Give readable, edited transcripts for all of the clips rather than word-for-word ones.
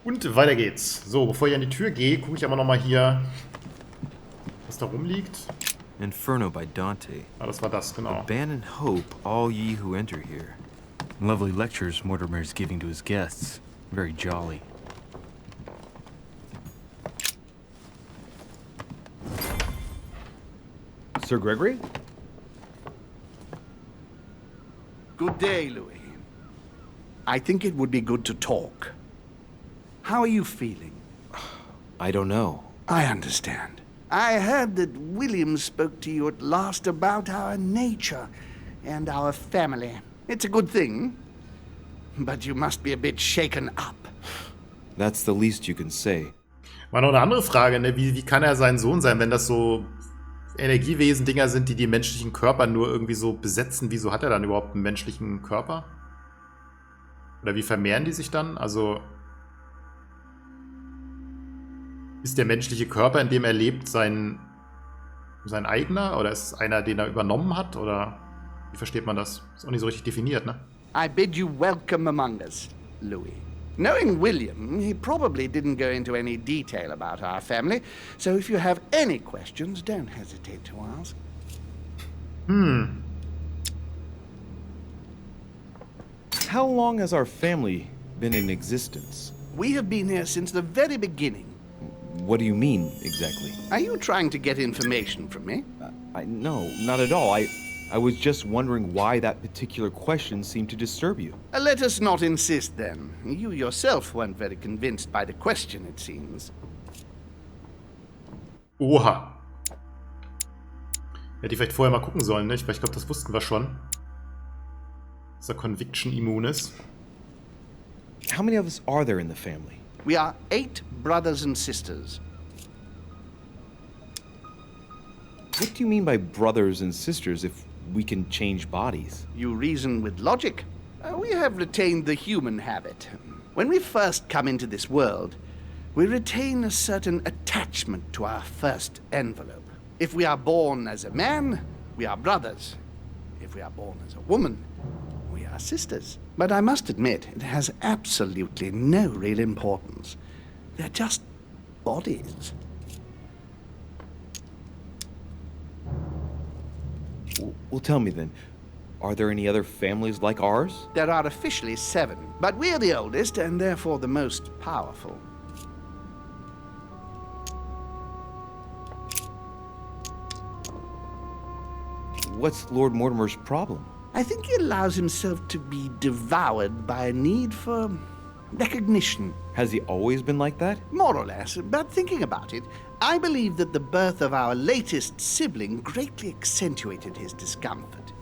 Und weiter geht's. So, bevor ich an die Tür gehe, gucke ich aber nochmal hier, was da rumliegt. Inferno by Dante. Ah, das war das, genau. Abandon hope, all ye who enter here. Lovely lectures Mortimer's giving to his guests. Very jolly. Sir Gregory? Good day, Louis. I think it would be good to talk. How are you feeling? I don't know. I understand. I heard that William spoke to you at last about our nature and our family. It's a good thing, but you must be a bit shaken up. That's the least you can say. War noch eine andere Frage, ne? Wie kann er sein Sohn sein, wenn das so Energiewesen-Dinger sind, die menschlichen Körper nur irgendwie so besetzen? Wieso hat er dann überhaupt einen menschlichen Körper? Oder wie vermehren die sich dann? Also ist der menschliche Körper, in dem er lebt, sein eigener? Oder ist es einer, den er übernommen hat? Oder wie versteht man das? Ist auch nicht so richtig definiert, ne? I bid you welcome among us, Louis. Knowing William, he probably didn't go into any detail about our family, so if you have any questions, don't hesitate to ask. How long has our family been in existence? We have been here since the very beginning. What do you mean, exactly? Are you trying to get information from me? No, not at all. I was just wondering why that particular question seemed to disturb you. Let us not insist, then. You yourself weren't very convinced by the question, it seems. Oha. Hätte ich vielleicht vorher mal gucken sollen, ne? Ich glaube, das wussten wir schon. Dass er Conviction immun ist. How many of us are there in the family? We are 8 brothers and sisters. What do you mean by brothers and sisters if we can change bodies? You reason with logic. We have retained the human habit. When we first come into this world, we retain a certain attachment to our first envelope. If we are born as a man, we are brothers. If we are born as a woman, we are sisters. But I must admit, it has absolutely no real importance. They're just bodies. Well, tell me then, are there any other families like ours? There are officially 7, but we're the oldest and therefore the most powerful. What's Lord Mortimer's problem? I think he allows himself to be devoured by a need for recognition. Has he always been like that? More or less, but thinking about it, I believe that the birth of our latest sibling greatly accentuated his discomfort.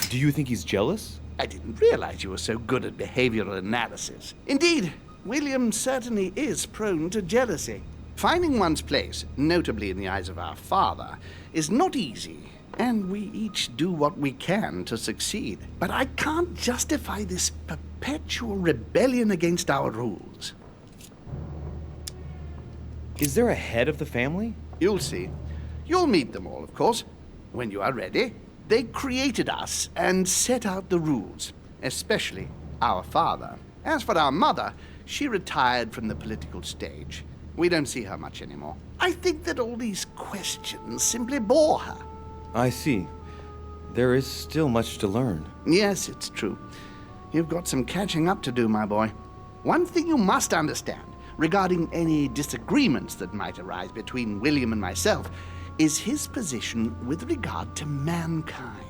Do you think he's jealous? I didn't realize you were so good at behavioral analysis. Indeed, William certainly is prone to jealousy. Finding one's place, notably in the eyes of our father, is not easy, and we each do what we can to succeed. But I can't justify this perpetual rebellion against our rules. Is there a head of the family? You'll see. You'll meet them all, of course, when you are ready. They created us and set out the rules, especially our father. As for our mother, she retired from the political stage. We don't see her much anymore. I think that all these questions simply bore her. I see. There is still much to learn. Yes, it's true. You've got some catching up to do, my boy. One thing you must understand regarding any disagreements that might arise between William and myself is his position with regard to mankind.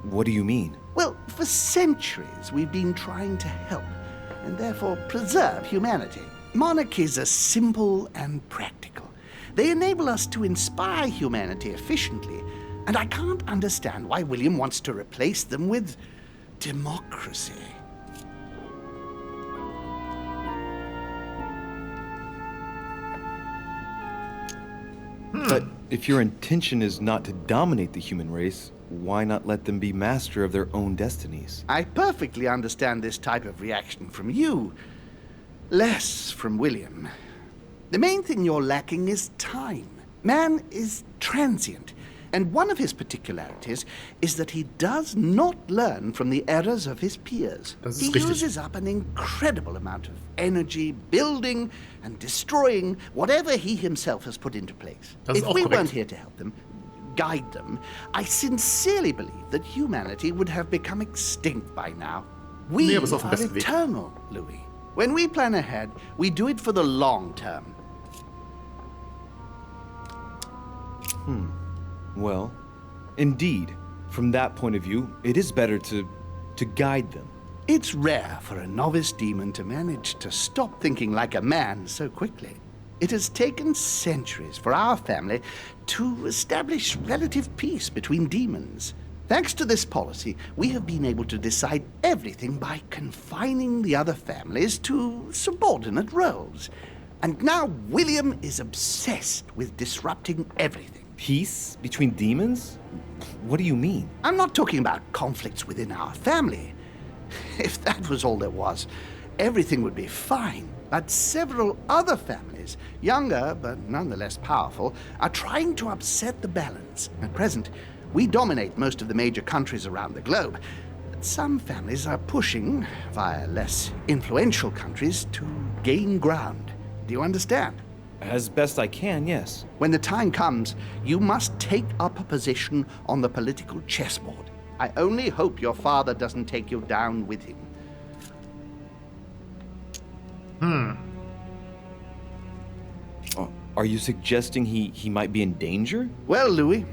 What do you mean? Well, for centuries we've been trying to help and therefore preserve humanity. Monarchies are simple and practical. They enable us to inspire humanity efficiently, and I can't understand why William wants to replace them with democracy. But if your intention is not to dominate the human race, why not let them be master of their own destinies? I perfectly understand this type of reaction from you, less from William. The main thing you're lacking is time. Man is transient, And one of his particularities is that he does not learn from the errors of his peers. Das He ist richtig. uses up an incredible amount of energy building and destroying whatever he himself has put into place. Das ist If auch we korrekt. weren't here to help them, guide them, I sincerely believe that humanity would have become extinct by now. We Nee, aber ist auf dem are besten Weg. eternal, Louis. When we plan ahead, we do it for the long term. Well, indeed, from that point of view, it is better to guide them. It's rare for a novice demon to manage to stop thinking like a man so quickly. It has taken centuries for our family to establish relative peace between demons. Thanks to this policy, we have been able to decide everything by confining the other families to subordinate roles. And now William is obsessed with disrupting everything. Peace between demons? What do you mean? I'm not talking about conflicts within our family. If that was all there was, everything would be fine. But several other families, younger but nonetheless powerful, are trying to upset the balance. At present, we dominate most of the major countries around the globe. But some families are pushing, via less influential countries, to gain ground. Do you understand? As best I can, yes. When the time comes, you must take up a position on the political chessboard. I only hope your father doesn't take you down with him. Are you suggesting he might be in danger? Well, Louis,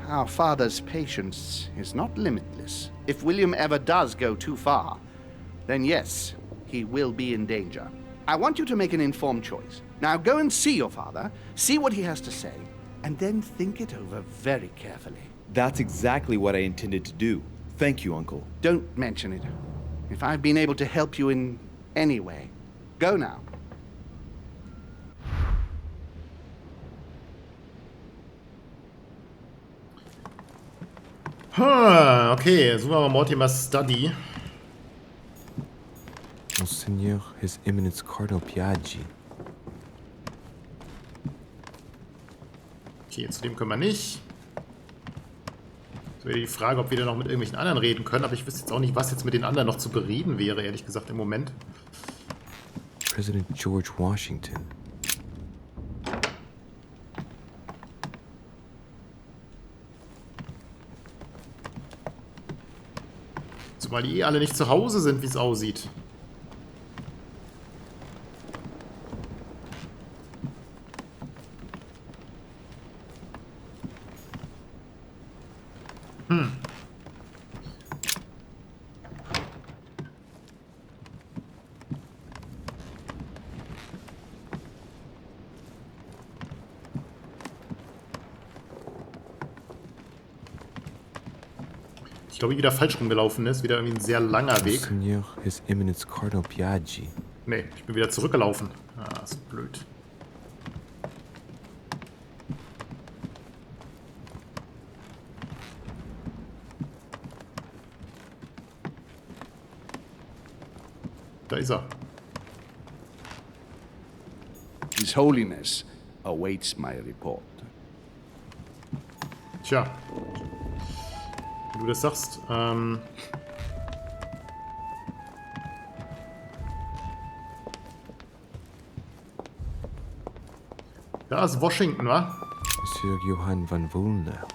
our father's patience is not limitless. If William ever does go too far, then yes, he will be in danger. I want you to make an informed choice. Now go and see your father, see what he has to say, and then think it over very carefully. That's exactly what I intended to do. Thank you, Uncle. Don't mention it. If I've been able to help you in any way, go now. Okay, suchen wir mal Mortimer's Study. Monseigneur, His Eminence Cardinal Piaggi. Okay, zu dem können wir nicht. Jetzt wäre die Frage, ob wir da noch mit irgendwelchen anderen reden können, aber ich wüsste jetzt auch nicht, was jetzt mit den anderen noch zu bereden wäre, ehrlich gesagt, im Moment. President George Washington. Zumal die alle nicht zu Hause sind, wie es aussieht. Ich glaube, wieder falsch rumgelaufen ist. Wieder irgendwie ein sehr langer Weg. Monseigneur, His Eminence Cardinal Piaggi. Nee, ich bin wieder zurückgelaufen. Ah, ist blöd. Da ist er. His Holiness awaits my report. Tja. Wenn du das sagst, da ist Washington, wa? Monsieur Johann van Wulner.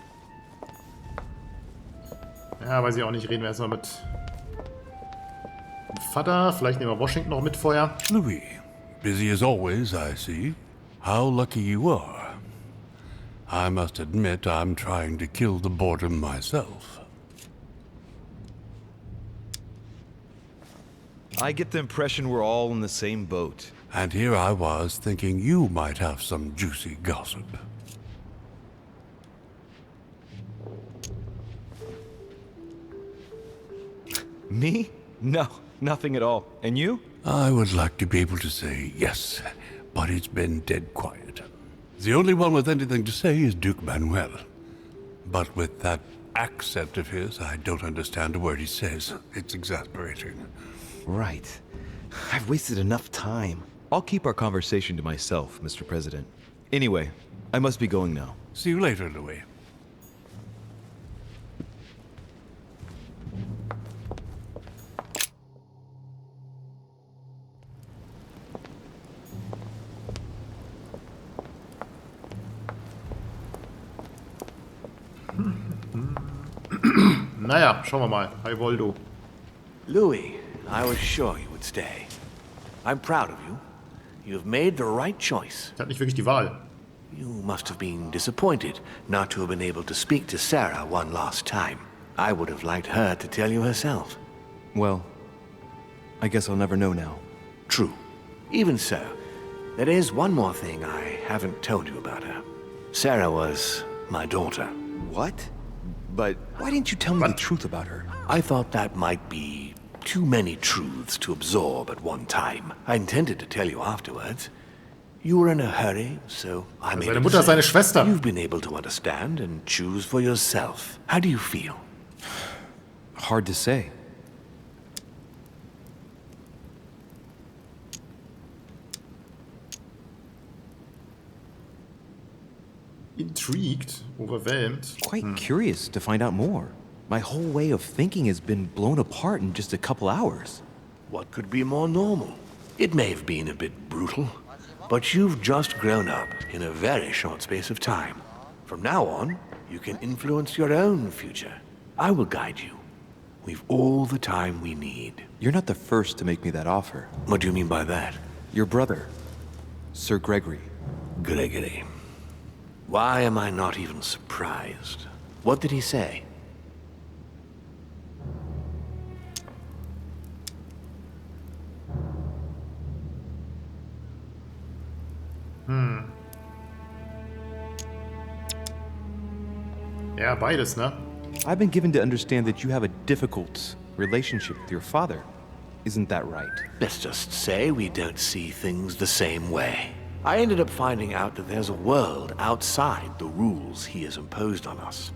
Ja, weiß ich auch nicht. Reden wir erstmal mit dem Vater. Vielleicht nehmen wir Washington noch mit vorher. Louis, busy as always, I see. How lucky you are. I must admit I'm trying to kill the boredom myself. I get the impression we're all in the same boat. And here I was thinking you might have some juicy gossip. Me? No, nothing at all. And you? I would like to be able to say yes, but it's been dead quiet. The only one with anything to say is Duke Manuel. But with that accent of his, I don't understand a word he says. It's exasperating. Right. I've wasted enough time. I'll keep our conversation to myself, Mr. President. Anyway, I must be going now. See you later, Louis. Naja, schauen wir mal. Hi, Voldo. Louis, I was sure you would stay. I'm proud of you. You have made the right choice. Er hat nicht wirklich die Wahl. You must have been disappointed not to have been able to speak to Sarah one last time. I would have liked her to tell you herself. Well, I guess I'll never know now. True. Even so, there is one more thing I haven't told you about her. Sarah was my daughter. What? But why didn't you tell me the truth about her? I thought that might be too many truths to absorb at one time. I intended to tell you afterwards. You were in a hurry, so I made Seine Mutter ist seine Schwester. You've been able to understand and choose for yourself. How do you feel? Hard to say. Intrigued, overwhelmed. Quite curious to find out more. My whole way of thinking has been blown apart in just a couple hours. What could be more normal? It may have been a bit brutal, but you've just grown up in a very short space of time. From now on, you can influence your own future. I will guide you. We've all the time we need. You're not the first to make me that offer. What do you mean by that? Your brother, Sir Gregory. Gregory. Why am I not even surprised? What did he say? Ja, beides, ne? I've been given to understand that you have a difficult relationship with your father. Isn't that right? Let's just say we don't see things the same way. I ended up finding out that there's a world outside the rules he has imposed on us.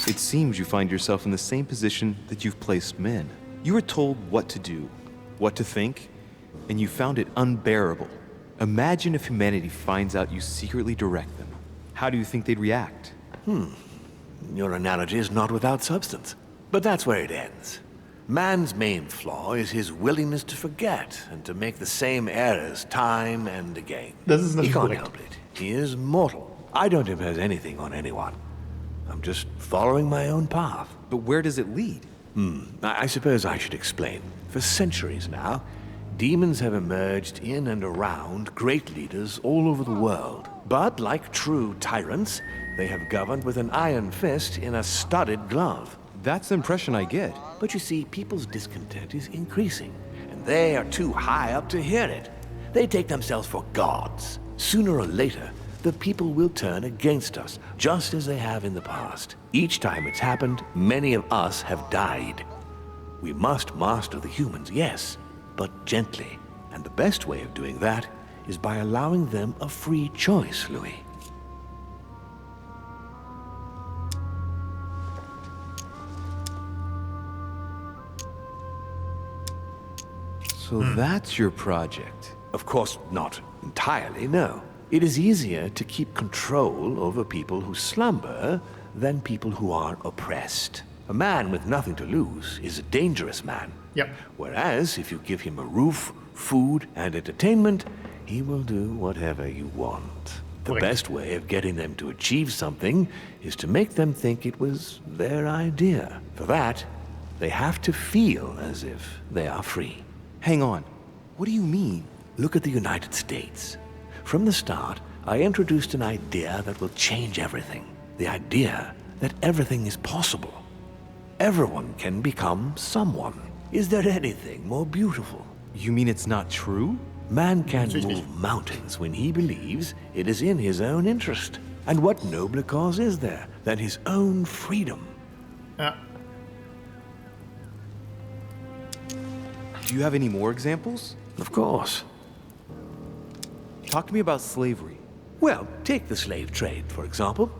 It seems you find yourself in the same position that you've placed men. You were told what to do, what to think, and you found it unbearable. Imagine if humanity finds out you secretly direct them. How do you think they'd react? Your analogy is not without substance. But that's where it ends. Man's main flaw is his willingness to forget and to make the same errors time and again. Das ist He natürlich can't korrekt. help it. He is mortal. I don't impose anything on anyone. I'm just following my own path. But where does it lead? I suppose I should explain. For centuries now, demons have emerged in and around great leaders all over the world. But like true tyrants, they have governed with an iron fist in a studded glove. That's the impression I get. But you see, people's discontent is increasing, and they are too high up to hear it. They take themselves for gods. Sooner or later, the people will turn against us, just as they have in the past. Each time it's happened, many of us have died. We must master the humans, yes, but gently. And the best way of doing that is by allowing them a free choice, Louis. So that's your project. Of course, not entirely, no. It is easier to keep control over people who slumber than people who are oppressed. A man with nothing to lose is a dangerous man. Yep. Whereas, if you give him a roof, food, and entertainment, he will do whatever you want. The Correct. best way of getting them to achieve something is to make them think it was their idea. For that, they have to feel as if they are free. Hang on. What do you mean? Look at the United States. From the start, I introduced an idea that will change everything. The idea that everything is possible. Everyone can become someone. Is there anything more beautiful? You mean it's not true? Man can Natürlich move mountains when he believes it is in his own interest. And what nobler cause is there than his own freedom? Ja. Do you have any more examples? Of course. Talk to me about slavery. Well, take the slave trade, for example.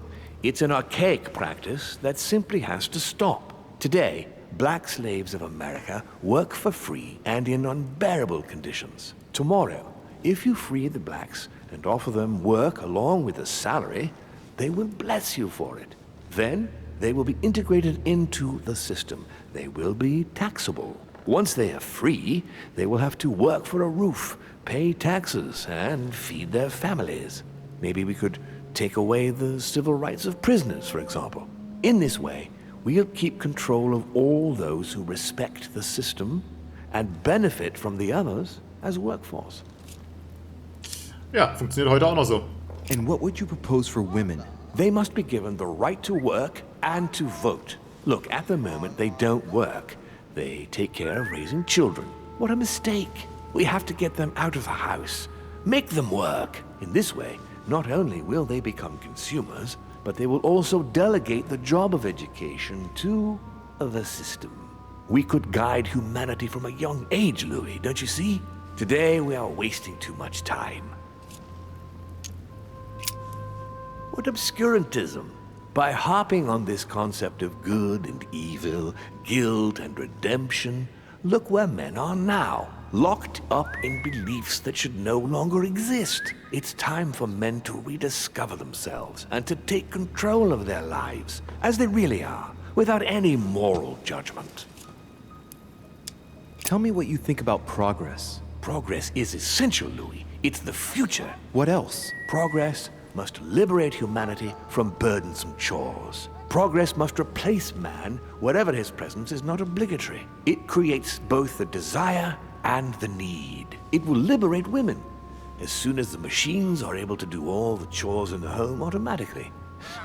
It's an archaic practice that simply has to stop. Today, black slaves of America work for free and in unbearable conditions. Tomorrow, if you free the blacks and offer them work along with a salary, they will bless you for it. Then, they will be integrated into the system. They will be taxable. Once they are free, they will have to work for a roof, pay taxes, and feed their families. Maybe we could take away the civil rights of prisoners, for example. In this way, we'll keep control of all those who respect the system and benefit from the others as workforce. Ja, funktioniert heute auch noch so. And what would you propose for women? They must be given the right to work and to vote. Look, at the moment, they don't work. They take care of raising children. What a mistake. We have to get them out of the house. Make them work. In this way, not only will they become consumers, but they will also delegate the job of education to the system. We could guide humanity from a young age, Louis, don't you see? Today, we are wasting too much time. What obscurantism! By harping on this concept of good and evil, guilt and redemption, look where men are now, locked up in beliefs that should no longer exist. It's time for men to rediscover themselves and to take control of their lives, as they really are, without any moral judgment. Tell me what you think about progress. Progress is essential, Louis. It's the future. What else? Progress must liberate humanity from burdensome chores. Progress must replace man wherever his presence is not obligatory. It creates both the desire and the need. It will liberate women as soon as the machines are able to do all the chores in the home automatically.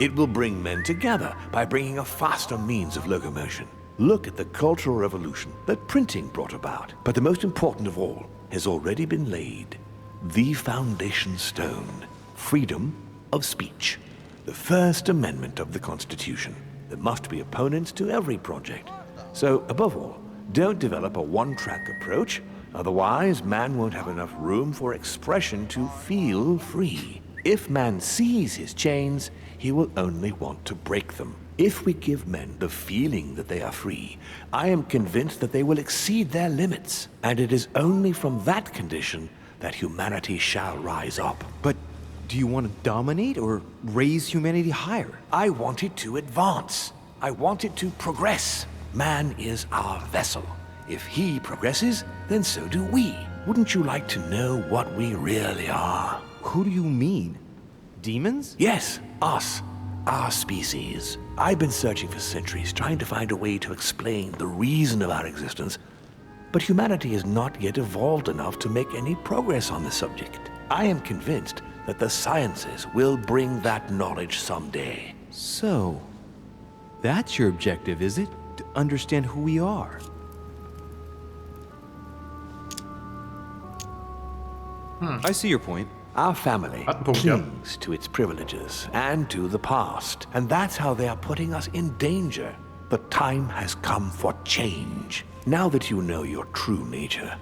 It will bring men together by bringing a faster means of locomotion. Look at the cultural revolution that printing brought about. But the most important of all has already been laid. The foundation stone. Freedom of speech. The First Amendment of the Constitution. There must be opponents to every project. So, above all, don't develop a one-track approach, otherwise man won't have enough room for expression to feel free. If man sees his chains, he will only want to break them. If we give men the feeling that they are free, I am convinced that they will exceed their limits, and it is only from that condition that humanity shall rise up. But do you want to dominate or raise humanity higher? I want it to advance. I want it to progress. Man is our vessel. If he progresses, then so do we. Wouldn't you like to know what we really are? Who do you mean? Demons? Yes, us. Our species. I've been searching for centuries, trying to find a way to explain the reason of our existence, but humanity has not yet evolved enough to make any progress on the subject. I am convinced that the sciences will bring that knowledge someday. So, that's your objective, is it? To understand who we are. I see your point. Our family Hat einen Punkt, ja. clings to its privileges and to the past, and that's how they are putting us in danger. The time has come for change. Now that you know your true nature,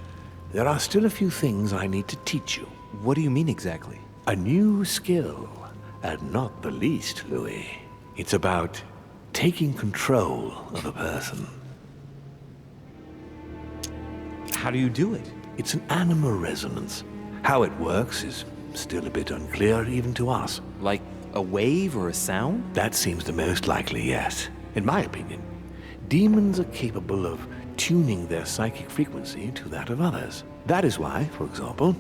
there are still a few things I need to teach you. What do you mean exactly? A new skill, and not the least, Louis. It's about taking control of a person. How do you do it? It's an animal resonance. How it works is still a bit unclear even to us. Like a wave or a sound? That seems the most likely, yes. In my opinion, demons are capable of tuning their psychic frequency to that of others. That is why, for example,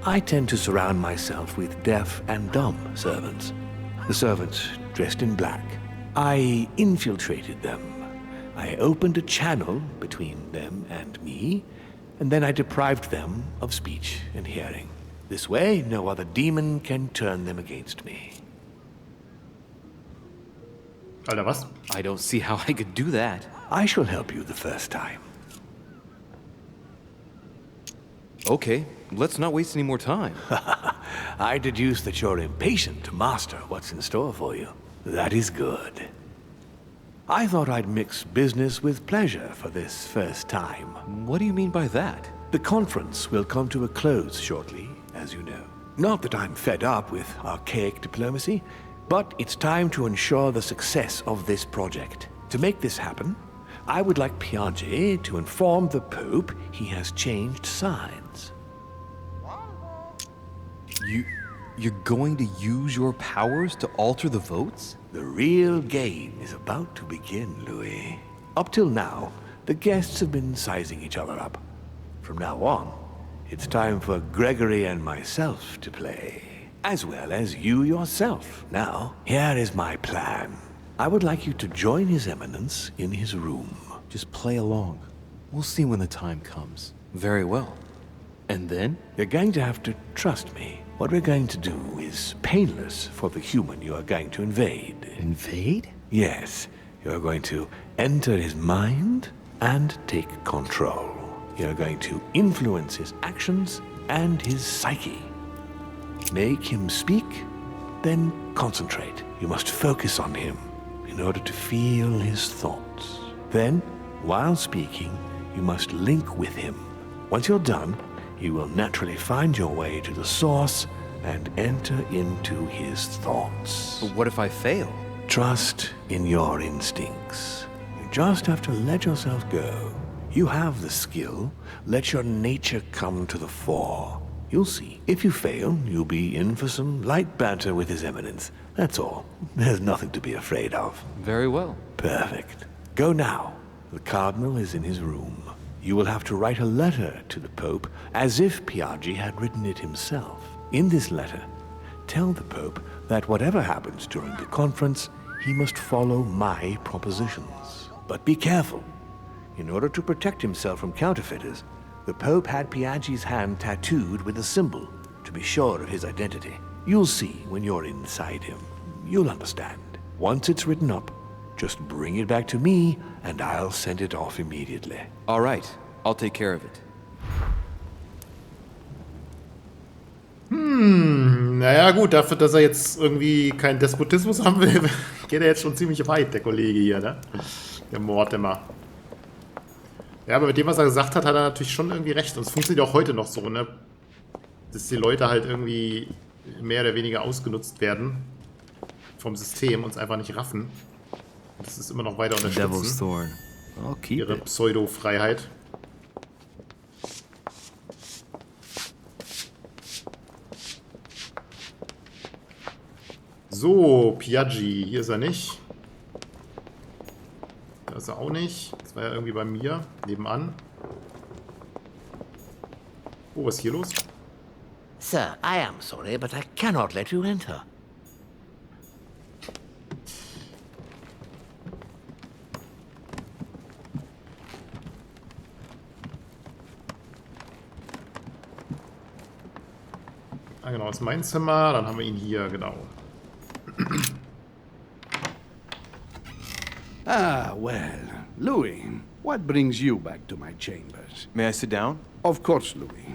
I tend to surround myself with deaf and dumb servants. The servants dressed in black. I infiltrated them. I opened a channel between them and me, and then I deprived them of speech and hearing. This way, no other demon can turn them against me. Alter, was? I don't see how I could do that. I shall help you the first time. Okay, let's not waste any more time. I deduce that you're impatient to master what's in store for you. That is good. I thought I'd mix business with pleasure for this first time. What do you mean by that? The conference will come to a close shortly, as you know. Not that I'm fed up with archaic diplomacy, but it's time to ensure the success of this project. To make this happen, I would like Piaget to inform the Pope he has changed sides. You're going to use your powers to alter the votes? The real game is about to begin, Louis. Up till now, the guests have been sizing each other up. From now on, it's time for Gregory and myself to play. as well as you yourself. Now, here is my plan. I would like you to join His Eminence in his room. Just play along. We'll see when the time comes. Very well. And then? You're going to have to trust me. What we're going to do is painless for the human you are going to invade. Invade? Yes, you're going to enter his mind and take control. You're going to influence his actions and his psyche. Make him speak, then concentrate. You must focus on him in order to feel his thoughts. Then, while speaking, you must link with him. Once you're done, you will naturally find your way to the source and enter into his thoughts. But what if I fail? Trust in your instincts. You just have to let yourself go. You have the skill. Let your nature come to the fore. You'll see. If you fail, you'll be in for some light banter with His Eminence. That's all. There's nothing to be afraid of. Very well. Perfect. Go now. The Cardinal is in his room. You will have to write a letter to the Pope as if Piaggi had written it himself. In this letter, tell the Pope that whatever happens during the conference, he must follow my propositions. But be careful. In order to protect himself from counterfeiters, the Pope had Piaggi's hand tattooed with a symbol to be sure of his identity. You'll see when you're inside him. You'll understand. Once it's written up, just bring it back to me, and I'll send it off immediately. All right. I'll take care of it. Naja gut, dafür, dass er jetzt irgendwie keinen Despotismus haben will, geht er jetzt schon ziemlich weit, der Kollege hier, ne? Der Mortimer. Ja, aber mit dem, was er gesagt hat, hat er natürlich schon irgendwie recht. Und es funktioniert auch heute noch so, ne? Dass die Leute halt irgendwie mehr oder weniger ausgenutzt werden vom System und es einfach nicht raffen. Und das ist immer noch weiter Devil's unterstützen. Thorn. I'll keep Ihre it. Pseudo-Freiheit. So, Piaggi, hier ist er nicht. Da ist er auch nicht. Das war ja irgendwie bei mir, nebenan. Oh, was ist hier los? Sir, I am sorry, but I cannot let you enter. Ah, genau, das ist mein Zimmer. Dann haben wir ihn hier, genau. Ah, well. Louis, what brings you back to my chambers? May I sit down? Of course, Louis.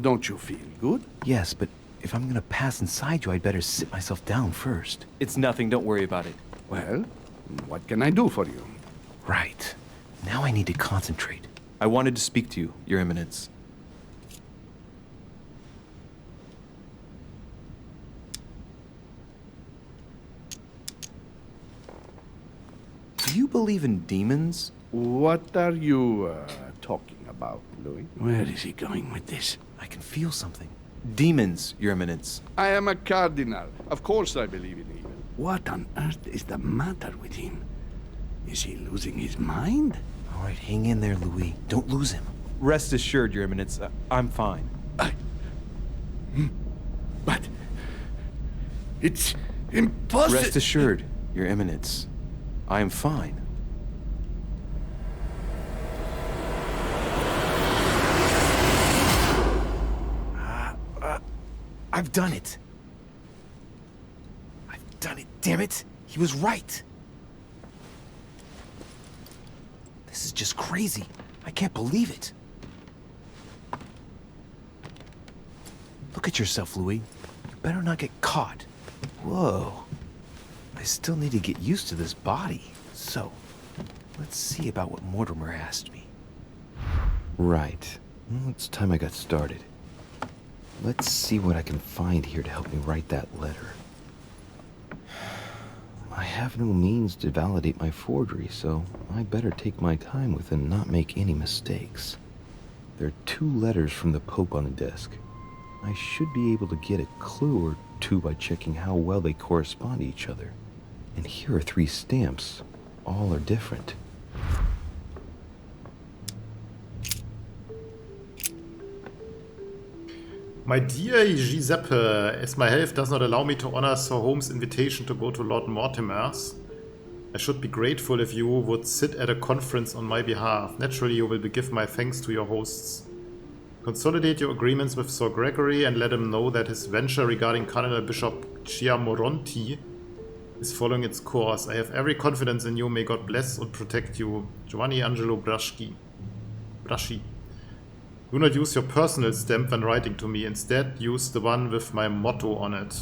Don't you feel good? Yes, but if I'm gonna pass inside you, I'd better sit myself down first. It's nothing. Don't worry about it. Well, what can I do for you? Right. Now I need to concentrate. I wanted to speak to you, Your Eminence. Do you believe in demons? What are you talking about, Louis? Where is he going with this? I can feel something. Demons, Your Eminence. I am a cardinal. Of course I believe in evil. What on earth is the matter with him? Is he losing his mind? All right, hang in there, Louis. Don't lose him. Rest assured, Your Eminence, I'm fine. But it's impossible. Rest assured, Your Eminence, I am fine. I've done it. I've done it, damn it. He was right. This is just crazy. I can't believe it. Look at yourself, Louis. You better not get caught. Whoa. I still need to get used to this body. So, let's see about what Mortimer asked me. Right. Well, it's time I got started. Let's see what I can find here to help me write that letter. I have no means to validate my forgery, so I better take my time with it and not make any mistakes. There are 2 letters from the Pope on the desk. I should be able to get a clue or 2 by checking how well they correspond to each other. And here are 3 stamps. All are different. My dear Giuseppe, as my health does not allow me to honor Sir Holmes' invitation to go to Lord Mortimer's, I should be grateful if you would sit at a conference on my behalf. Naturally, you will give my thanks to your hosts. Consolidate your agreements with Sir Gregory and let him know that his venture regarding Cardinal Bishop Chiamoronti is following its course. I have every confidence in you. May God bless and protect you. Giovanni Angelo Braschi. Do not use your personal stamp when writing to me. Instead, use the one with my motto on it.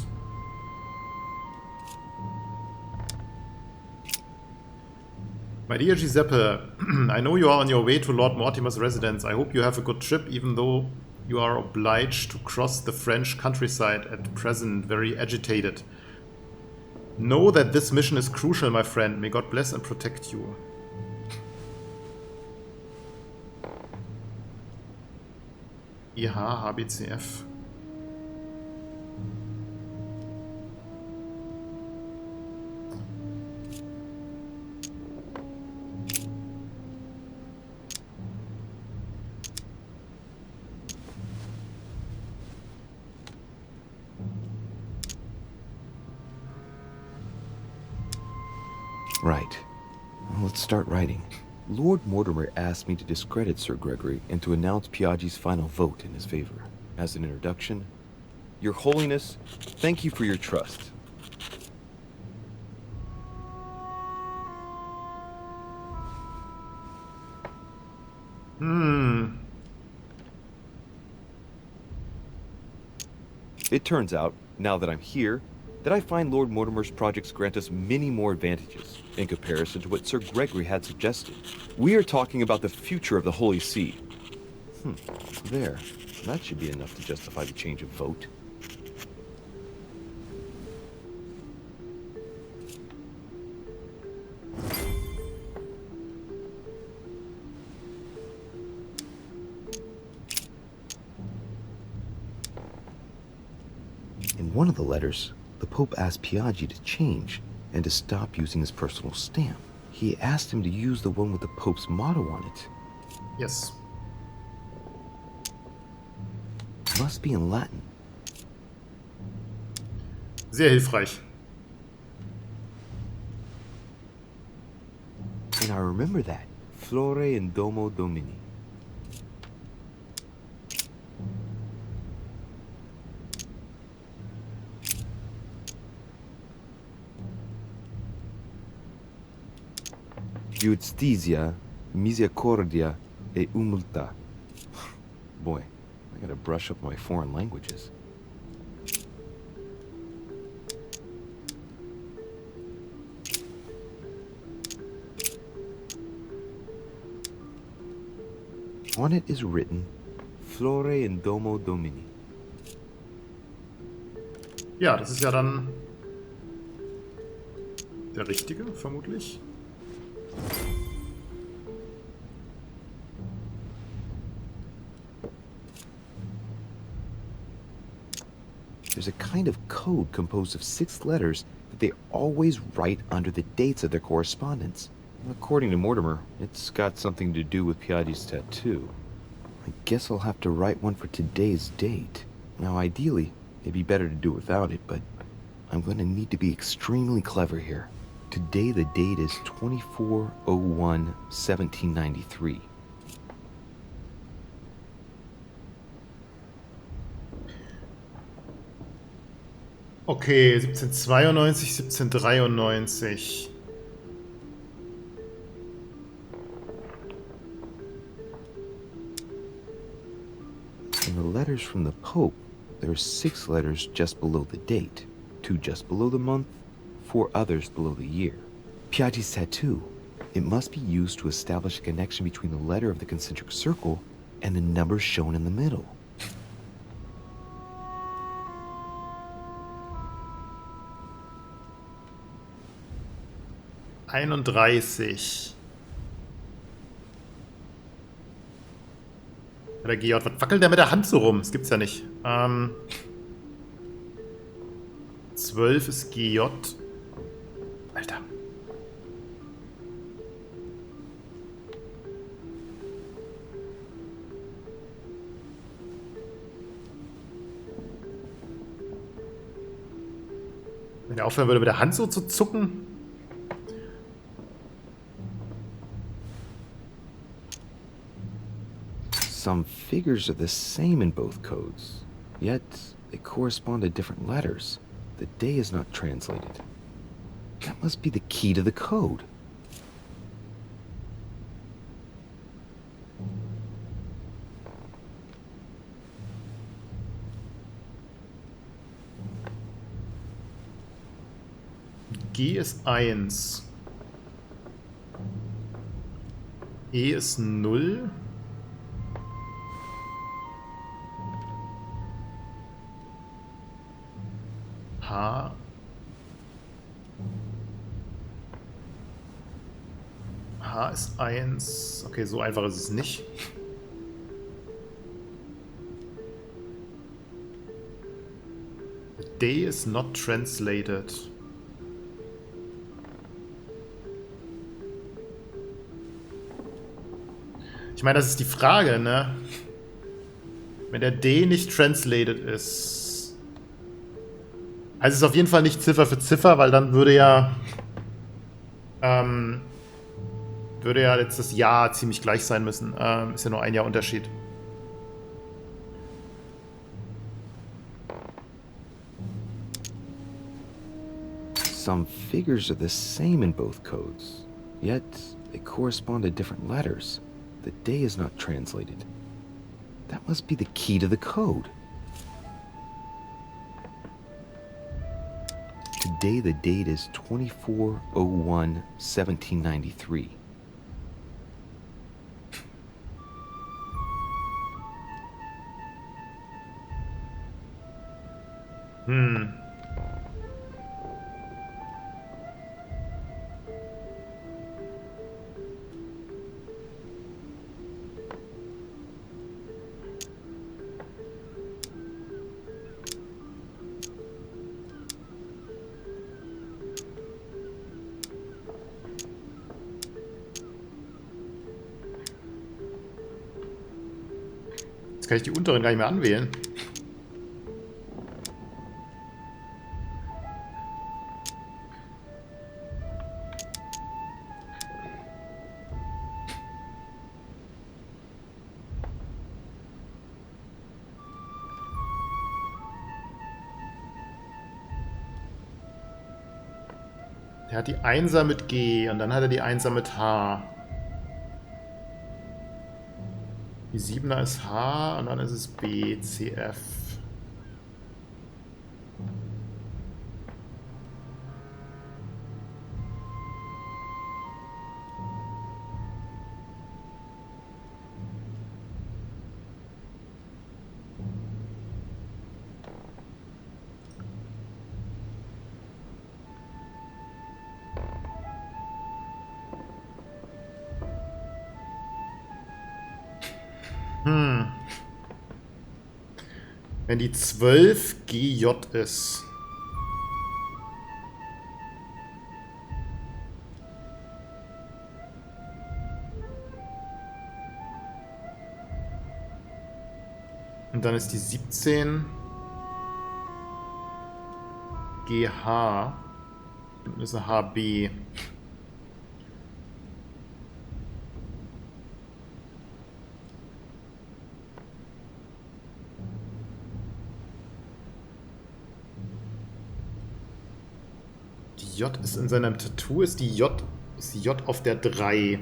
My dear Giuseppe, I know you are on your way to Lord Mortimer's residence. I hope you have a good trip, even though you are obliged to cross the French countryside at present, very agitated. Know that this mission is crucial, my friend. May God bless and protect you. IH HBCF. Right. Well, let's start writing. Lord Mortimer asked me to discredit Sir Gregory and to announce Piaggi's final vote in his favor. As an introduction, Your Holiness, thank you for your trust. It turns out, now that I'm here, that I find Lord Mortimer's projects grant us many more advantages in comparison to what Sir Gregory had suggested. We are talking about the future of the Holy See. There. That should be enough to justify the change of vote. In one of the letters, the Pope asked Piaggi to change and to stop using his personal stamp. He asked him to use the one with the Pope's motto on it. Yes. Must be in Latin. Sehr hilfreich. And I remember that. Flore in Domo Domini. Justitia, misericordia e humiltà. Boy, I gotta brush up my foreign languages. On it is written, Flore in Domo Domini. Ja, das ist ja dann der richtige, vermutlich. There's a kind of code composed of 6 letters that they always write under the dates of their correspondence. According to Mortimer, it's got something to do with Piaggi's tattoo. I guess I'll have to write one for today's date. Now, ideally, it'd be better to do without it, but I'm going to need to be extremely clever here. Today the date is 24/01/1793. Okay, 1792, 1793. In the letters from the Pope, there are 6 letters just below the date, 2 just below the month, 4 others below the year. Piaggi's tattoo. It must be used to establish a connection between the letter of the concentric circle and the number shown in the middle. »31. Der GJ, was wackelt der mit der Hand so rum? Das gibt's ja nicht. 12 ist GJ. Alter. Wenn er aufhören würde, mit der Hand so zu zucken. Some figures are the same in both codes, yet they correspond to different letters. The day is not translated. That must be the key to the code. G ist 1. E ist 0. H. H ist 1. Okay, so einfach ist es nicht. D is not translated. Ich meine, das ist die Frage, ne? Wenn der D nicht translated ist. Also es ist auf jeden Fall nicht Ziffer für Ziffer, weil dann würde ja jetzt das Jahr ziemlich gleich sein müssen. Ist ja nur ein Jahr Unterschied. Some figures are the same in both codes, yet they correspond to different letters. The day is not translated. That must be the key to the code. Today the date is 24/01/1793. Jetzt kann ich die unteren gar nicht mehr anwählen. Der hat die Einser mit G und dann hat er die Einser mit H. Die 7er ist H und dann ist es B, C, F. Wenn die 12 GJ ist. Und dann ist die 17 GH. Und das ist eine HB. J ist in seinem Tattoo, ist die J auf der 3.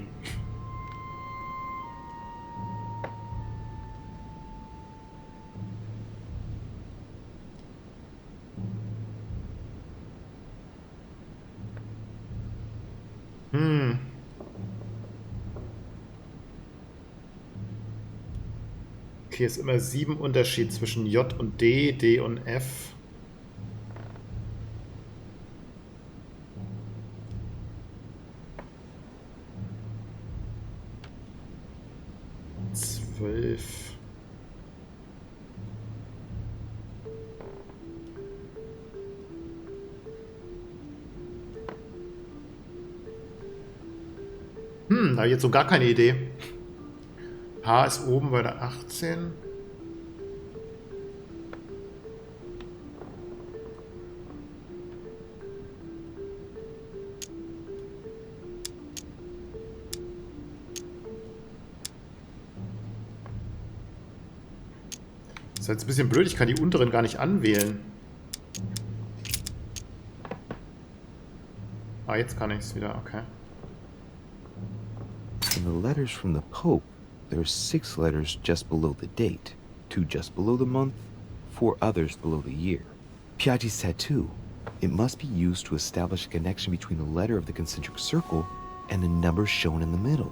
Okay, ist immer 7 Unterschied zwischen J und D, D und F. Da habe ich jetzt so gar keine Idee. H ist oben bei der 18. ist jetzt ein bisschen blöd, ich kann die unteren gar nicht anwählen. Ah, jetzt kann ich es wieder, okay. In the letters from the Pope, there are 6 letters just below the date, 2 just below the month, 4 others below the year. Piaggi's tattoo. It must be used to establish a connection between the letter of the concentric circle and the number shown in the middle.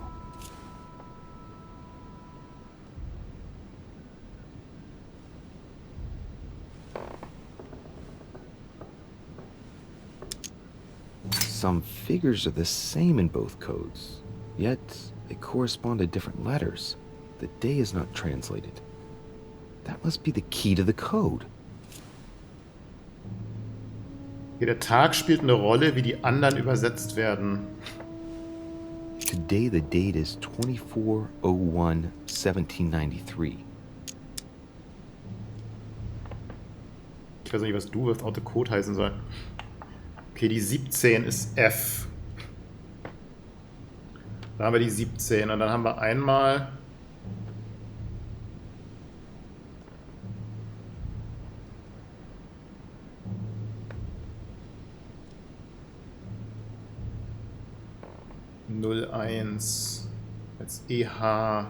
Some figures are the same in both codes, yet they correspond to different letters. The day is not translated. That must be the key to the code. Der Tag spielt eine Rolle, wie die anderen übersetzt werden. Today the date is 24/01/1793. Ich weiß nicht, was du wirst, Autocode heißen soll. Okay, die 17 ist F. Dann haben wir die 17 und dann haben wir einmal (01) als EH.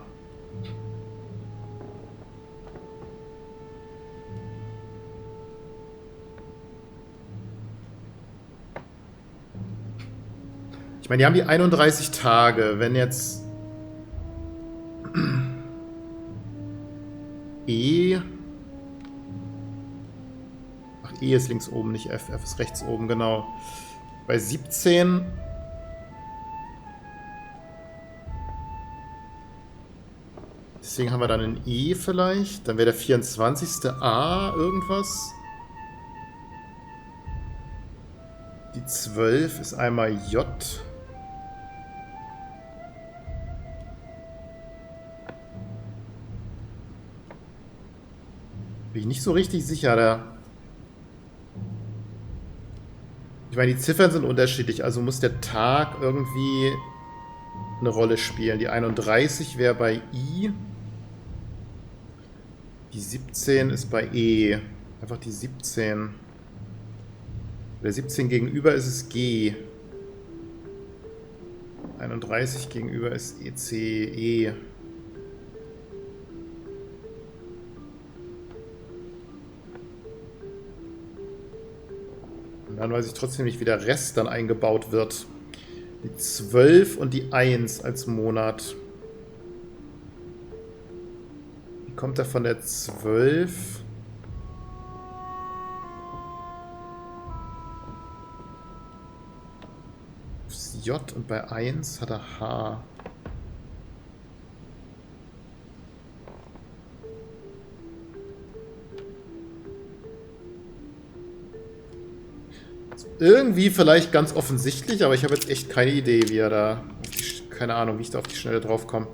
Ich meine, die haben die 31 Tage. Wenn jetzt E... Ach, E ist links oben, nicht F. F ist rechts oben, genau. Bei 17... Deswegen haben wir dann ein E vielleicht. Dann wäre der 24. A irgendwas. Die 12 ist einmal J. Bin ich nicht so richtig sicher, da. Ich meine, die Ziffern sind unterschiedlich, also muss der Tag irgendwie eine Rolle spielen. Die 31 wäre bei I. Die 17 ist bei E. Einfach die 17. Der 17 gegenüber ist es G. 31 gegenüber ist EC, E. Und dann weiß ich trotzdem nicht, wie der Rest dann eingebaut wird. Die 12 und die 1 als Monat. Wie kommt er von der 12? Aufs J und bei 1 hat er H. Irgendwie vielleicht ganz offensichtlich, aber ich habe jetzt echt keine Idee, wie er da... Keine Ahnung, wie ich da auf die Schnelle drauf komme.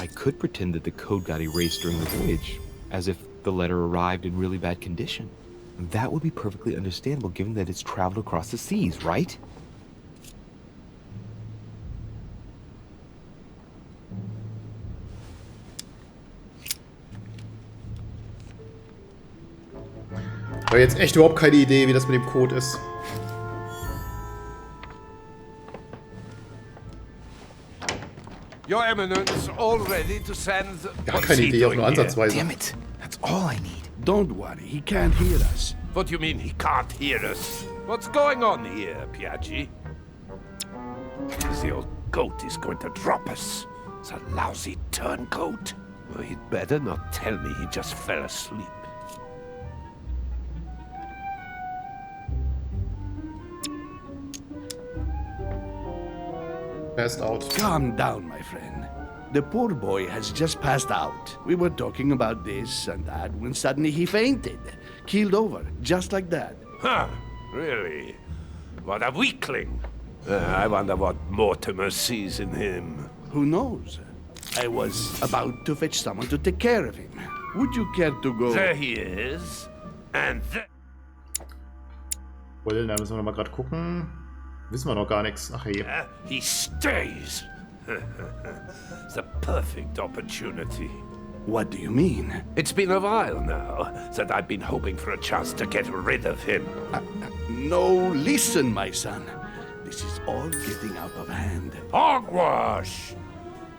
I could pretend that the code got erased during the voyage, as if the letter arrived in really bad condition. That would be perfectly understandable given that it's traveled across the seas, right? Ich habe jetzt echt überhaupt keine Idee, wie das mit dem Code ist. Your Eminence, all ready to send... Gar keine Idee, auch nur ansatzweise. Damn it. That's all I need. Don't worry, he can't hear us. What do you mean he can't hear us? What's going on here, Piaggi? The old goat is going to drop us. The lousy turncoat. Well, he'd better not tell me he just fell asleep. Passed out. Calm down, my friend. The poor boy has just passed out. We were talking about this and that when suddenly he fainted. Keeled over, just like that. Huh, really? What a weakling. I wonder what Mortimer sees in him. Who knows? I was about to fetch someone to take care of him. Would you care to go? There he is. And Well, da müssen wir noch mal gerade gucken. Wissen wir noch gar nichts. Ach hey. he stays. The perfect opportunity. What do you mean? It's been a while now that I've been hoping for a chance to get rid of him. No, listen, my son. This is all getting out of hand. Hogwash!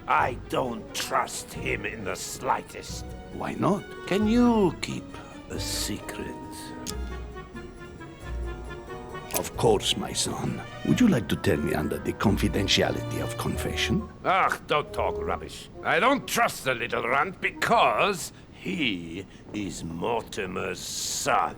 I don't trust him in the slightest. Why not? Can you keep a secret? Of course, my son. Would you like to tell me under the confidentiality of confession? Ah, don't talk rubbish. I don't trust the little runt because he is Mortimer's son.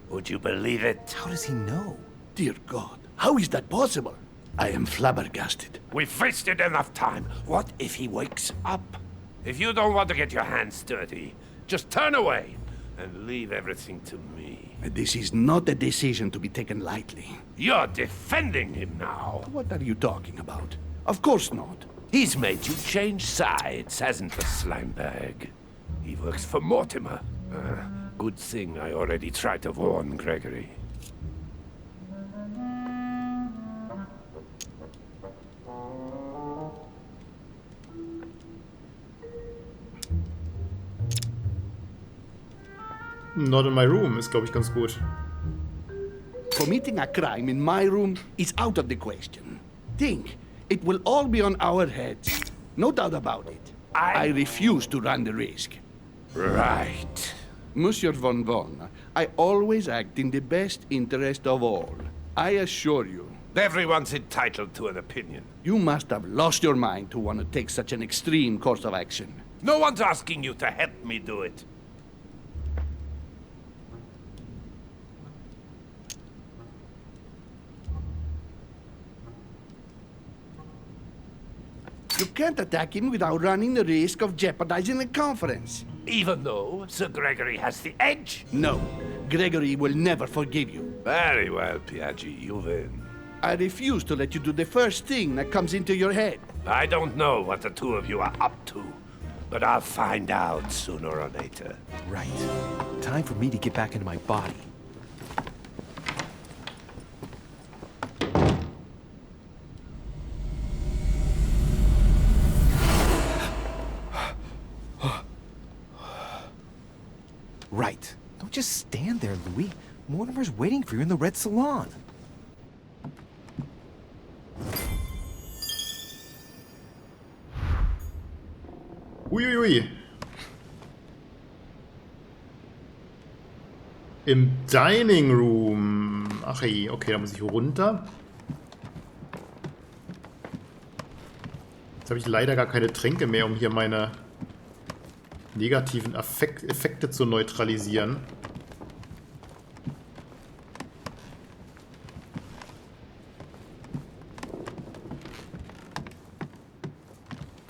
Would you believe it? How does he know? Dear God, how is that possible? I am flabbergasted. We've wasted enough time. What if he wakes up? If you don't want to get your hands dirty, just turn away and leave everything to me. This is not a decision to be taken lightly. You're defending him now. What are you talking about? Of course not. He's made you change sides, hasn't the slimebag? He works for Mortimer. Good thing I already tried to warn Gregory. Not in my room ist, glaube ich, ganz gut. Committing a crime in my room is out of the question. Think, it will all be on our heads. No doubt about it. I refuse to run the risk. Right. Monsieur von Von, I always act in the best interest of all. I assure you. Everyone's entitled to an opinion. You must have lost your mind to want to take such an extreme course of action. No one's asking you to help me do it. You can't attack him without running the risk of jeopardizing the conference. Even though Sir Gregory has the edge? No, Gregory will never forgive you. Very well, Piaggi, you win. I refuse to let you do the first thing that comes into your head. I don't know what the two of you are up to, but I'll find out sooner or later. Right. Time for me to get back into my body. Right. Don't just stand there, Louis. Mortimer's waiting for you in the red salon. Uiuiui. Im Dining Room. Ach hey, okay, da muss ich runter. Jetzt habe ich leider gar keine Tränke mehr, um hier meine negativen Effekte zu neutralisieren.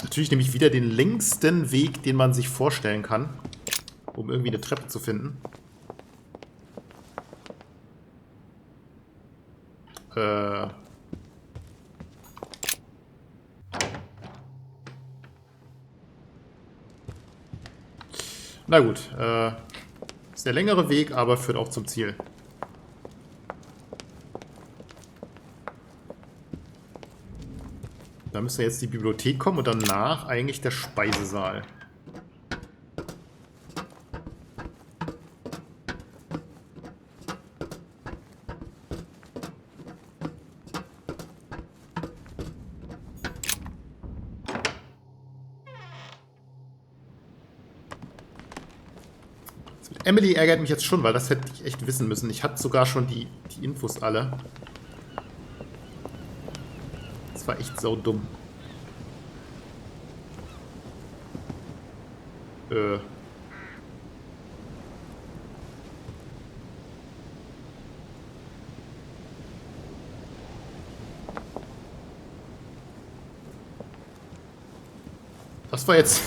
Natürlich nehme ich wieder den längsten Weg, den man sich vorstellen kann, um irgendwie eine Treppe zu finden. Na gut, ist der längere Weg, aber führt auch zum Ziel. Da müsste jetzt die Bibliothek kommen und danach eigentlich der Speisesaal. Emily ärgert mich jetzt schon, weil das hätte ich echt wissen müssen. Ich hatte sogar schon die Infos alle. Das war echt saudumm. Das war jetzt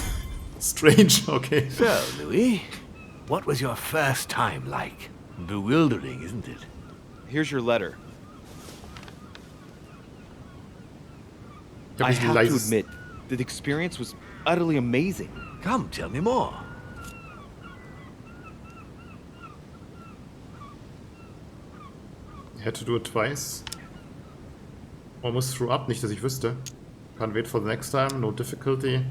strange, okay. So, Louis, what was your first time like? Bewildering, isn't it? Here's your letter. Ich I habe have to admit, the experience was utterly amazing. Come, tell me more. Had to do it twice. Almost threw up, nicht, dass ich wüsste. Can't wait for the next time. No difficulty.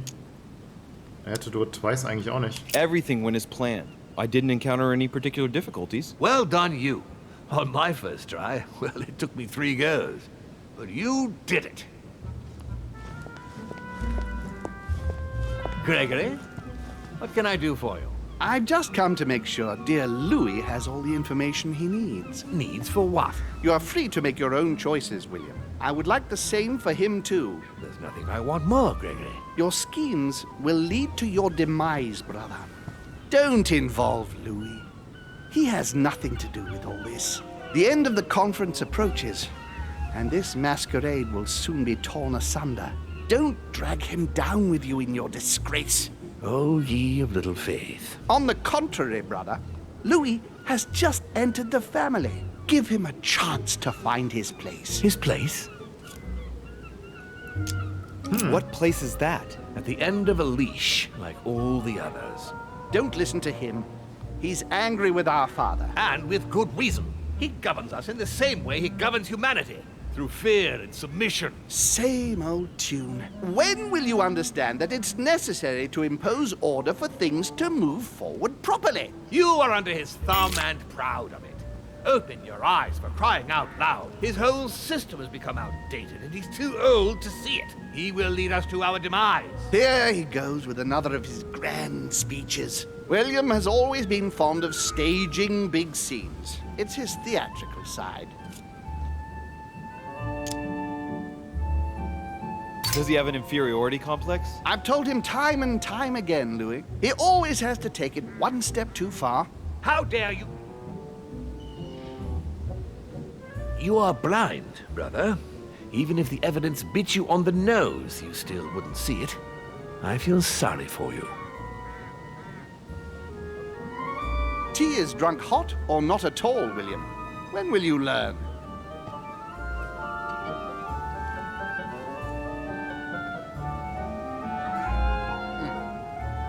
I had to do it twice eigentlich auch nicht. Everything went as planned. I didn't encounter any particular difficulties. Well done, you. On my first try, well, it took me 3 goes. But you did it. Gregory, what can I do for you? I've just come to make sure dear Louis has all the information he needs. Needs for what? You are free to make your own choices, William. I would like the same for him, too. There's nothing I want more, Gregory. Your schemes will lead to your demise, brother. Don't involve Louis. He has nothing to do with all this. The end of the conference approaches, and this masquerade will soon be torn asunder. Don't drag him down with you in your disgrace. Oh, ye of little faith. On the contrary, brother, Louis has just entered the family. Give him a chance to find his place. His place? What place is that? At the end of a leash, like all the others. Don't listen to him. He's angry with our father. And with good reason. He governs us in the same way he governs humanity. Through fear and submission. Same old tune. When will you understand that it's necessary to impose order for things to move forward properly? You are under his thumb and proud of it. Open your eyes, for crying out loud. His whole system has become outdated, and he's too old to see it. He will lead us to our demise. Here he goes with another of his grand speeches. William has always been fond of staging big scenes. It's his theatrical side. Does he have an inferiority complex? I've told him time and time again, Louis. He always has to take it one step too far. How dare you? You are blind, brother. Even if the evidence bit you on the nose, you still wouldn't see it. I feel sorry for you. Tea is drunk hot or not at all, William. When will you learn?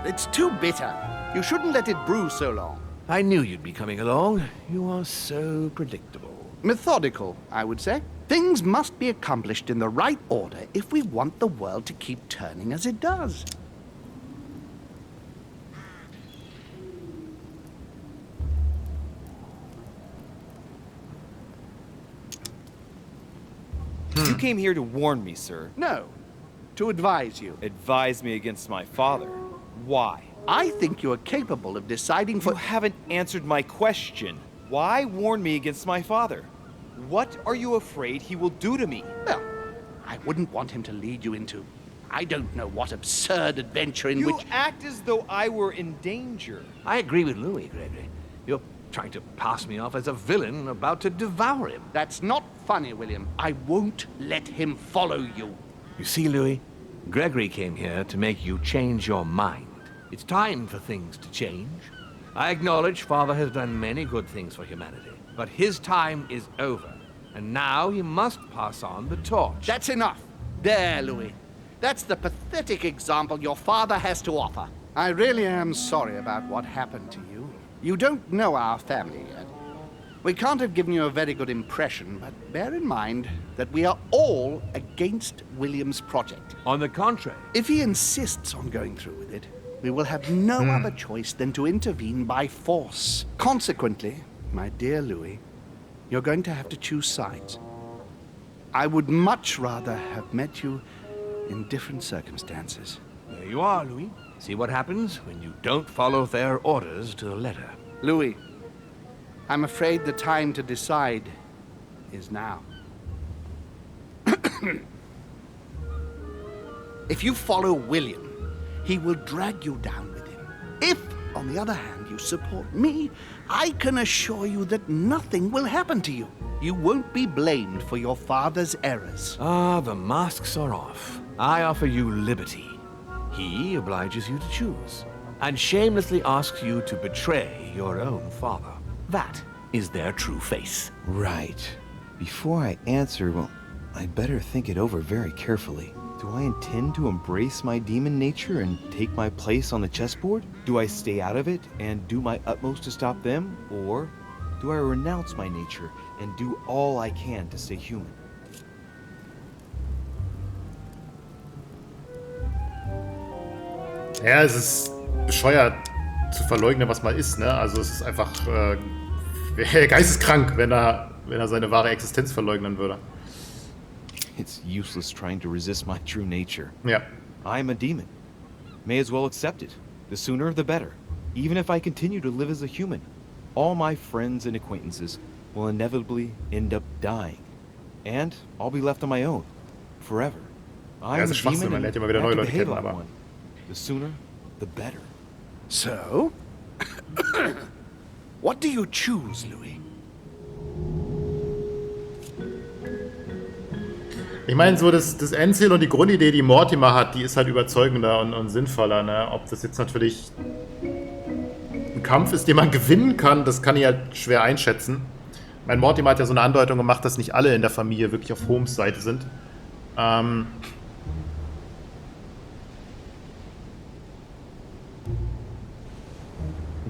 It's too bitter. You shouldn't let it brew so long. I knew you'd be coming along. You are so predictable. Methodical, I would say. Things must be accomplished in the right order if we want the world to keep turning as it does. You came here to warn me, sir. No, to advise you. Advise me against my father. Why? I think you are capable of deciding for... You haven't answered my question. Why warn me against my father? What are you afraid he will do to me? Well, I wouldn't want him to lead you into... I don't know what absurd adventure in You which... act as though I were in danger. I agree with Louis, Gregory. You're trying to pass me off as a villain about to devour him. That's not funny, William. I won't let him follow you. You see, Louis, Gregory came here to make you change your mind. It's time for things to change. I acknowledge Father has done many good things for humanity, but his time is over, and now he must pass on the torch. That's enough. There, Louis. That's the pathetic example your father has to offer. I really am sorry about what happened to you. You don't know our family yet. We can't have given you a very good impression, but bear in mind that we are all against William's project. On the contrary. If he insists on going through with it, we will have no other choice than to intervene by force. Consequently, my dear Louis, you're going to have to choose sides. I would much rather have met you in different circumstances. There you are, Louis. See what happens when you don't follow their orders to the letter. Louis, I'm afraid the time to decide is now. If you follow William, he will drag you down with him. If, on the other hand, you support me, I can assure you that nothing will happen to you. You won't be blamed for your father's errors. Ah, the masks are off. I offer you liberty. He obliges you to choose, and shamelessly asks you to betray your own father. That is their true face. Right. Before I answer, well, I'd better think it over very carefully. Do I intend to embrace my demon nature and take my place on the chessboard? Do I stay out of it and do my utmost to stop them? Or do I renounce my nature and do all I can to stay human? Ja, es ist bescheuert zu verleugnen, was man ist, ne? Also es ist einfach geisteskrank, wenn er seine wahre Existenz verleugnen würde. It's useless trying to resist my true nature. Ja. I'm a demon. May as well accept it. The sooner, the better. Even if I continue to live as a human, all my friends and acquaintances will inevitably end up dying. And I'll be left on my own. Forever. I'm das a ist Schwachsinn, demon man and lernt immer wieder I have neue to Leute behave kennen, like aber... one. The sooner, the better. So? What do you choose, Louis? Ich meine, so das Endziel und die Grundidee, die Mortimer hat, die ist halt überzeugender und sinnvoller, ne? Ob das jetzt natürlich ein Kampf ist, den man gewinnen kann, das kann ich halt schwer einschätzen. Mein Mortimer hat ja so eine Andeutung gemacht, dass nicht alle in der Familie wirklich auf Holmes' Seite sind.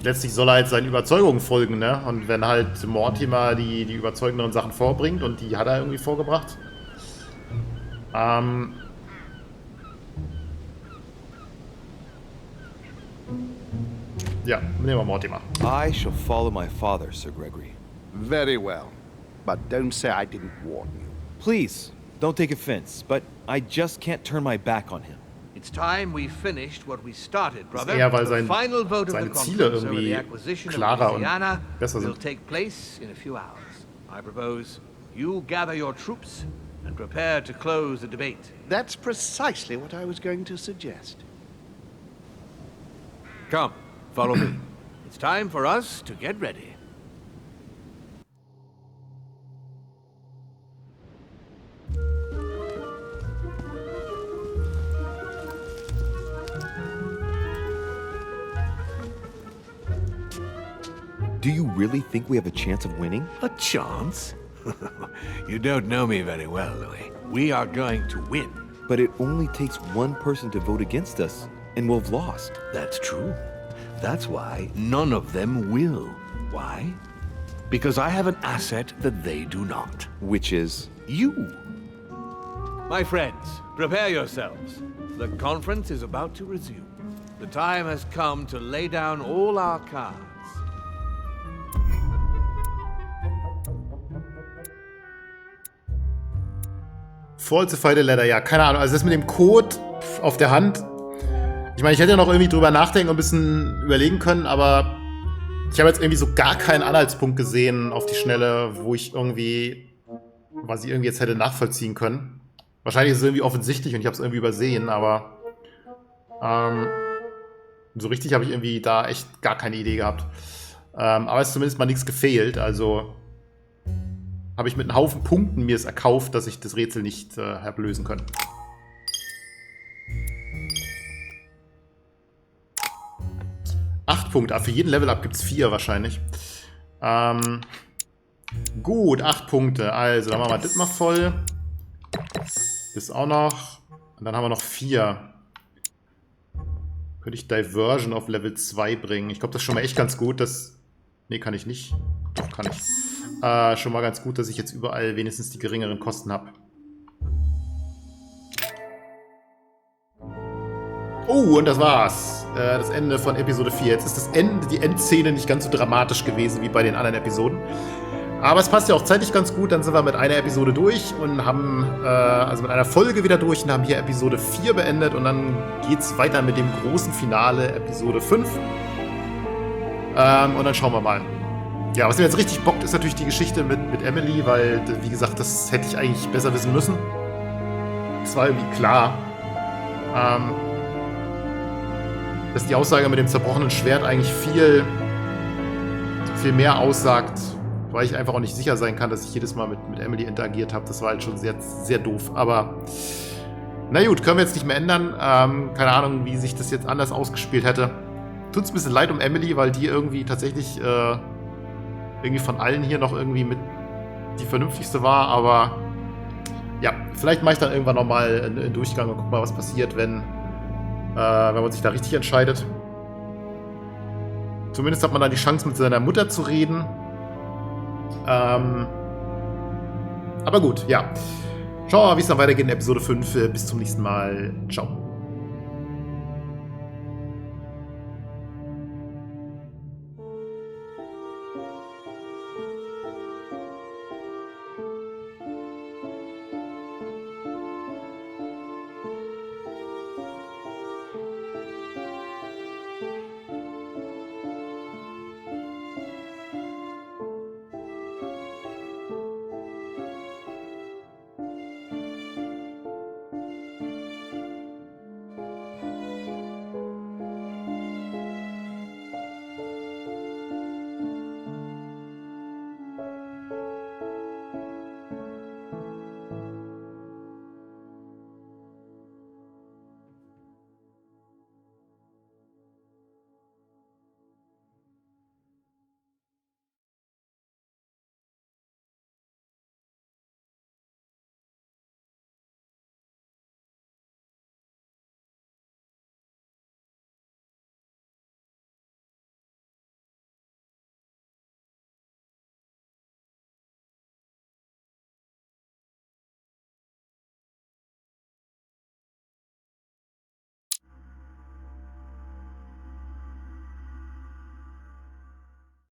Letztlich soll er halt seinen Überzeugungen folgen, ne? Und wenn halt Mortimer die überzeugenderen Sachen vorbringt, und die hat er irgendwie vorgebracht, ja, nehmen wir Mortimer. I shall follow my father, Sir Gregory. Very well. But don't say I didn't warn you. Please, don't take offense, but I just can't turn my back on him. It's time we finished what we started, brother. Eher, weil The final vote of the seine Ziele conference over the irgendwie acquisition of klarer und Louisiana besser will sind. take place in a few hours. I propose you gather your troops and prepare to close the debate. That's precisely what I was going to suggest. Come, follow me. It's time for us to get ready. Do you really think we have a chance of winning? A chance? You don't know me very well, Louis. We are going to win. But it only takes one person to vote against us, and we'll have lost. That's true. That's why none of them will. Why? Because I have an asset that they do not. Which is? You. My friends, prepare yourselves. The conference is about to resume. The time has come to lay down all our cards. Falsify the Letter, ja, keine Ahnung. Also das mit dem Code auf der Hand. Ich meine, ich hätte ja noch irgendwie drüber nachdenken und ein bisschen überlegen können, aber ich habe jetzt irgendwie so gar keinen Anhaltspunkt gesehen auf die Schnelle, wo ich irgendwie, was ich irgendwie jetzt hätte nachvollziehen können. Wahrscheinlich ist es irgendwie offensichtlich und ich habe es irgendwie übersehen, aber so richtig habe ich irgendwie da echt gar keine Idee gehabt. Aber es ist zumindest mal nichts gefehlt, also habe ich mit einem Haufen Punkten mir es erkauft, dass ich das Rätsel nicht habe lösen können. Acht Punkte. Für jeden Level-Up gibt es 4 wahrscheinlich. Gut, 8 Punkte. Also, dann machen wir das mal voll. Das auch noch. Und dann haben wir noch 4. Könnte ich Diversion auf Level 2 bringen. Ich glaube, das ist schon mal echt ganz gut. Ne, kann ich nicht. Doch, kann ich. Schon mal ganz gut, dass ich jetzt überall wenigstens die geringeren Kosten habe. Oh, und das war's. Das Ende von Episode 4. Jetzt ist das Ende, die Endszene nicht ganz so dramatisch gewesen wie bei den anderen Episoden. Aber es passt ja auch zeitlich ganz gut. Dann sind wir mit einer Episode durch und haben, also mit einer Folge wieder durch und haben hier Episode 4 beendet. Und dann geht's weiter mit dem großen Finale, Episode 5. Und dann schauen wir mal. Ja, was mir jetzt richtig bockt, ist natürlich die Geschichte mit Emily, weil, wie gesagt, das hätte ich eigentlich besser wissen müssen. Es war irgendwie klar, dass die Aussage mit dem zerbrochenen Schwert eigentlich viel mehr aussagt, weil ich einfach auch nicht sicher sein kann, dass ich jedes Mal mit Emily interagiert habe. Das war halt schon sehr, sehr doof. Aber na gut, können wir jetzt nicht mehr ändern. Keine Ahnung, wie sich das jetzt anders ausgespielt hätte. Tut's ein bisschen leid um Emily, weil die irgendwie tatsächlich irgendwie von allen hier noch irgendwie mit die vernünftigste war, aber ja, vielleicht mache ich dann irgendwann nochmal einen Durchgang und guck mal, was passiert, wenn man sich da richtig entscheidet. Zumindest hat man dann die Chance, mit seiner Mutter zu reden. Aber gut, ja. Schauen wir mal, wie es dann weitergeht in Episode 5. Bis zum nächsten Mal. Ciao.